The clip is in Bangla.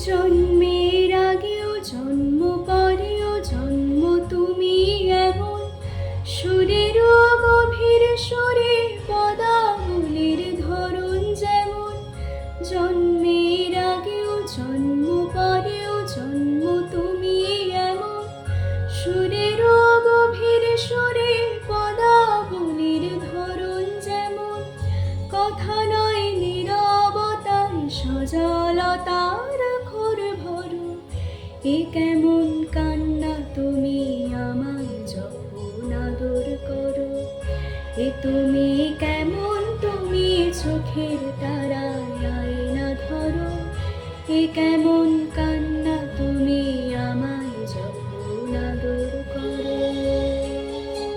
জন্মের আগেও জন্ম পরেও জন্ম তুমি এমন সুরেরও গভীর সুরে পদাবলীর ধরন যেমন। জন্মের আগেও জন্ম পরেও জন্ম তুমি এমন সুরেরও গভীর সুরে পদাবলীর ধরন যেমন। কথা নয় নীরবতার সজলতার ঘোর ভরো, এ কেমন কান্না তুমি আমায় যখন আদর করো। এ তুমি কেমন তুমি চোখের তারায় আয়না ধরো, এ কেমন